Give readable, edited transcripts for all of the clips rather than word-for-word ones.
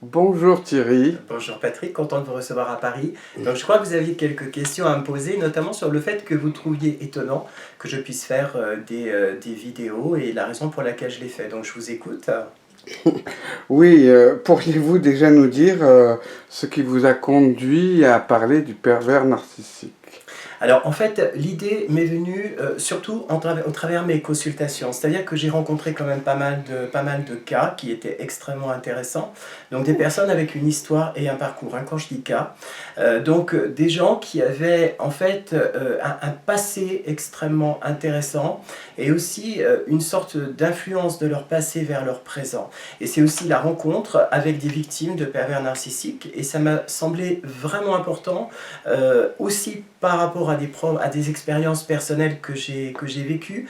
Bonjour Thierry. Bonjour Patrick, content de vous recevoir à Paris. Donc je crois que vous aviez quelques questions à me poser, notamment sur le fait que vous trouviez étonnant que je puisse faire des vidéos et la raison pour laquelle je les fais. Donc je vous écoute. Oui, pourriez-vous déjà nous dire ce qui vous a conduit à parler du pervers narcissique? Alors en fait, l'idée m'est venue surtout au travers de mes consultations. C'est-à-dire que j'ai rencontré quand même pas mal de cas qui étaient extrêmement intéressants. Donc des personnes avec une histoire et un parcours, hein, quand je dis cas. Des gens qui avaient en fait un passé extrêmement intéressant et aussi une sorte d'influence de leur passé vers leur présent. Et c'est aussi la rencontre avec des victimes de pervers narcissiques. Et ça m'a semblé vraiment important aussi par rapport à des expériences personnelles que j'ai vécues,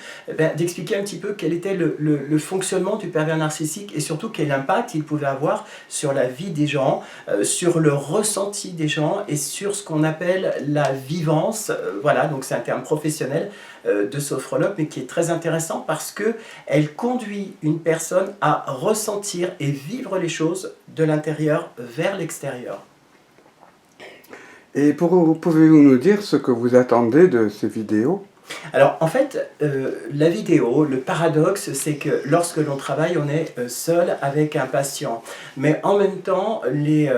d'expliquer un petit peu quel était le fonctionnement du pervers narcissique et surtout quel impact il pouvait avoir sur la vie des gens, sur le ressenti des gens et sur ce qu'on appelle la vivance. Voilà, donc c'est un terme professionnel de sophrologue, mais qui est très intéressant parce qu'elle conduit une personne à ressentir et vivre les choses de l'intérieur vers l'extérieur. Et pouvez-vous nous dire ce que vous attendez de ces vidéos? Alors en fait, la vidéo, le paradoxe, c'est que lorsque l'on travaille, on est seul avec un patient. Mais en même temps, les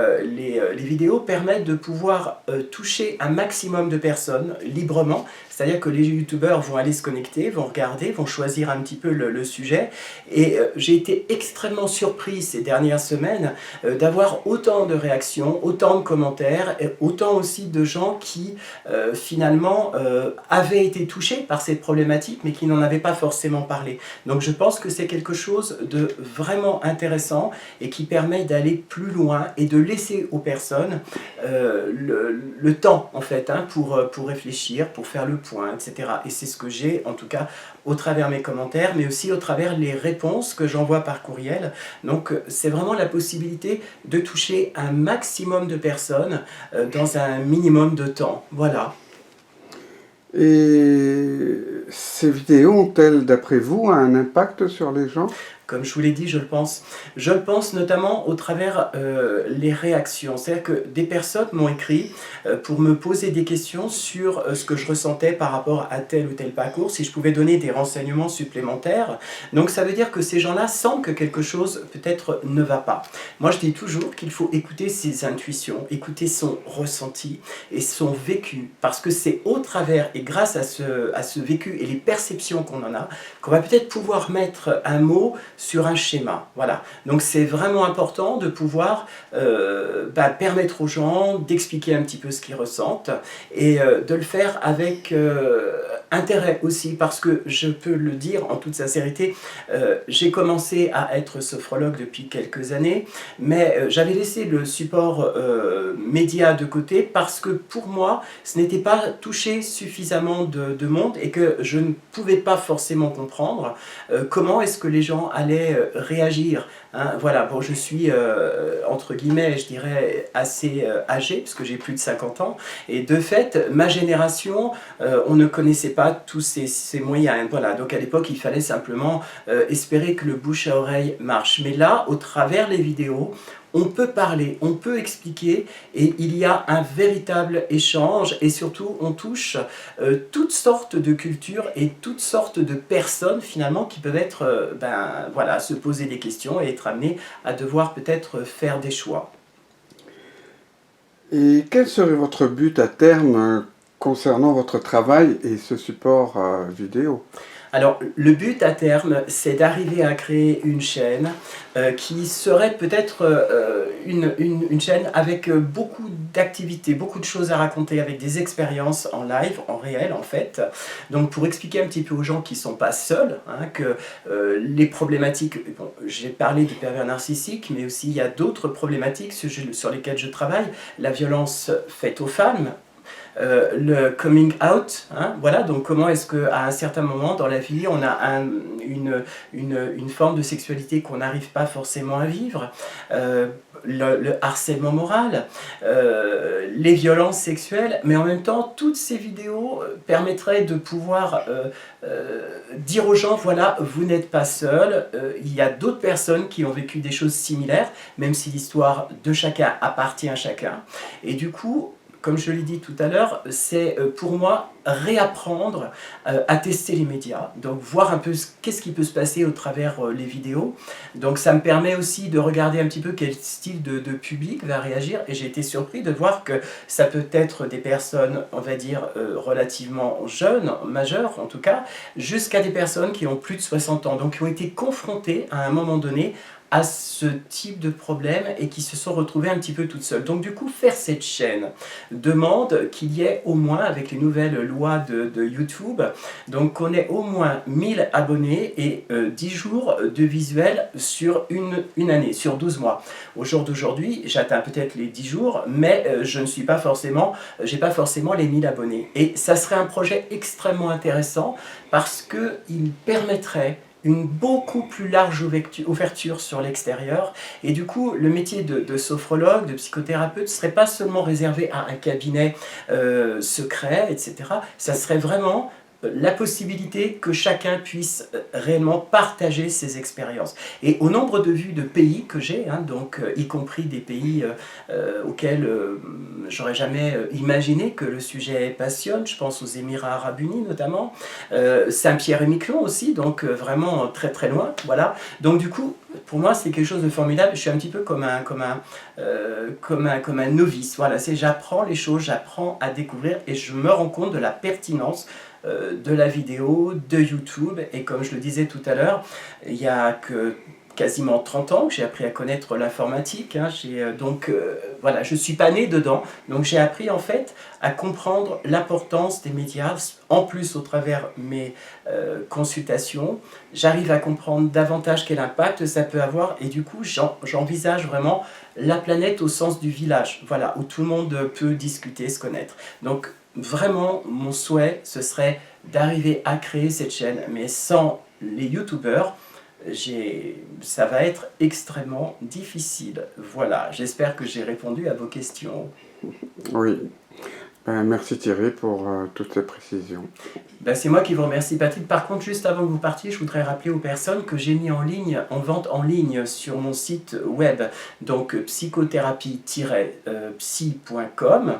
vidéos permettent de pouvoir toucher un maximum de personnes librement. C'est-à-dire que les youtubeurs vont aller se connecter, vont regarder, vont choisir un petit peu le sujet. Et j'ai été extrêmement surpris ces dernières semaines d'avoir autant de réactions, autant de commentaires, et autant aussi de gens qui finalement avaient été touchés par cette problématique mais qui n'en avaient pas forcément parlé. Donc je pense que c'est quelque chose de vraiment intéressant et qui permet d'aller plus loin et de laisser aux personnes le temps en fait pour réfléchir, pour faire le point, etc. Et c'est ce que j'ai en tout cas au travers mes commentaires mais aussi au travers les réponses que j'envoie par courriel. Donc c'est vraiment la possibilité de toucher un maximum de personnes dans un minimum de temps. Voilà. Et ces vidéos ont-elles, d'après vous, un impact sur les gens? Comme je vous l'ai dit, je le pense. Je le pense notamment au travers les réactions. C'est-à-dire que des personnes m'ont écrit pour me poser des questions sur ce que je ressentais par rapport à tel ou tel parcours, si je pouvais donner des renseignements supplémentaires. Donc ça veut dire que ces gens-là sentent que quelque chose peut-être ne va pas. Moi je dis toujours qu'il faut écouter ses intuitions, écouter son ressenti et son vécu, parce que c'est au travers et grâce à ce vécu et les perceptions qu'on en a, qu'on va peut-être pouvoir mettre un mot sur un schéma. Voilà. Donc c'est vraiment important de pouvoir permettre aux gens d'expliquer un petit peu ce qu'ils ressentent et de le faire avec intérêt aussi, parce que je peux le dire en toute sincérité, j'ai commencé à être sophrologue depuis quelques années, mais j'avais laissé le support média de côté parce que pour moi, ce n'était pas toucher suffisamment de monde et que je ne pouvais pas forcément comprendre comment est-ce que les gens allaient réagir. Hein. Voilà, bon, je suis, entre guillemets, je dirais, assez âgé, parce que j'ai plus de 50 ans, et de fait, ma génération, on ne connaissait pas tous ces moyens. Voilà, donc à l'époque, il fallait simplement espérer que le bouche à oreille marche. Mais là, au travers les vidéos, on peut parler, on peut expliquer et il y a un véritable échange et surtout on touche toutes sortes de cultures et toutes sortes de personnes finalement qui peuvent être, voilà, se poser des questions et être amenées à devoir peut-être faire des choix. Et quel serait votre but à terme concernant votre travail et ce support vidéo? Alors, le but à terme, c'est d'arriver à créer une chaîne qui serait peut-être une chaîne avec beaucoup d'activités, beaucoup de choses à raconter, avec des expériences en live, en réel en fait. Donc pour expliquer un petit peu aux gens qui ne sont pas seuls, hein, que les problématiques, bon, j'ai parlé du pervers narcissique, mais aussi il y a d'autres problématiques sur lesquelles je travaille, la violence faite aux femmes, le coming out, hein, voilà, donc comment est-ce qu'à un certain moment dans la vie, on a une forme de sexualité qu'on n'arrive pas forcément à vivre, le harcèlement moral, les violences sexuelles, mais en même temps, toutes ces vidéos permettraient de pouvoir dire aux gens, voilà, vous n'êtes pas seul, il y a d'autres personnes qui ont vécu des choses similaires, même si l'histoire de chacun appartient à chacun. Et du coup, comme je l'ai dit tout à l'heure, c'est pour moi réapprendre à tester les médias, donc voir un peu qu'est-ce qui peut se passer au travers les vidéos. Donc ça me permet aussi de regarder un petit peu quel style de public va réagir, et j'ai été surpris de voir que ça peut être des personnes, on va dire, relativement jeunes, majeures en tout cas, jusqu'à des personnes qui ont plus de 60 ans, donc qui ont été confrontées à un moment donné à ce type de problème et qui se sont retrouvées un petit peu toutes seules. Donc du coup, faire cette chaîne demande qu'il y ait au moins, avec les nouvelles lois de YouTube, donc qu'on ait au moins 1000 abonnés et 10 jours de visuel sur une année, sur 12 mois. Au jour d'aujourd'hui, j'atteins peut-être les 10 jours, mais je ne suis pas forcément, j'ai pas forcément les 1000 abonnés. Et ça serait un projet extrêmement intéressant parce qu'il permettrait une beaucoup plus large ouverture sur l'extérieur, et du coup le métier de sophrologue, de psychothérapeute ne serait pas seulement réservé à un cabinet secret, etc. Ça serait vraiment la possibilité que chacun puisse réellement partager ses expériences. Et au nombre de vues de pays que j'ai, hein, donc y compris des pays auxquels j'aurais jamais imaginé que le sujet passionne, je pense aux Émirats Arabes Unis notamment, Saint-Pierre-et-Miquelon aussi, donc vraiment très très loin, voilà. Donc du coup, pour moi c'est quelque chose de formidable, je suis un petit peu comme un novice, voilà, j'apprends les choses, j'apprends à découvrir et je me rends compte de la pertinence de la vidéo, de YouTube, et comme je le disais tout à l'heure, il y a que quasiment 30 ans que j'ai appris à connaître l'informatique, hein. Voilà, je ne suis pas né dedans, donc j'ai appris en fait à comprendre l'importance des médias, en plus au travers mes consultations, j'arrive à comprendre davantage quel impact ça peut avoir, et du coup j'envisage vraiment la planète au sens du village, voilà, où tout le monde peut discuter, se connaître. Donc vraiment, mon souhait, ce serait d'arriver à créer cette chaîne, mais sans les youtubeurs, ça va être extrêmement difficile. Voilà, j'espère que j'ai répondu à vos questions. Oui. Merci Thierry pour toutes ces précisions. C'est moi qui vous remercie Patrick. Par contre, juste avant que vous partiez, je voudrais rappeler aux personnes que j'ai mis en vente en ligne sur mon site web, donc psychothérapie-psy.com,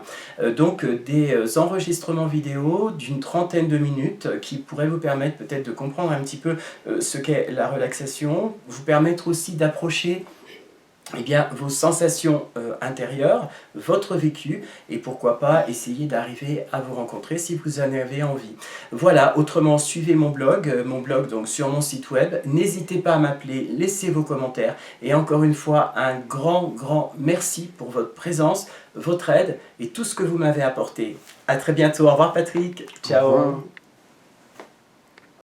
donc des enregistrements vidéo d'une trentaine de minutes qui pourraient vous permettre peut-être de comprendre un petit peu ce qu'est la relaxation, vous permettre aussi d'approcher vos sensations intérieures, votre vécu, et pourquoi pas essayer d'arriver à vous rencontrer si vous en avez envie. Voilà, autrement suivez mon blog donc sur mon site web, n'hésitez pas à m'appeler, laissez vos commentaires, et encore une fois un grand merci pour votre présence, votre aide et tout ce que vous m'avez apporté. À très bientôt, au revoir Patrick, ciao. Au revoir.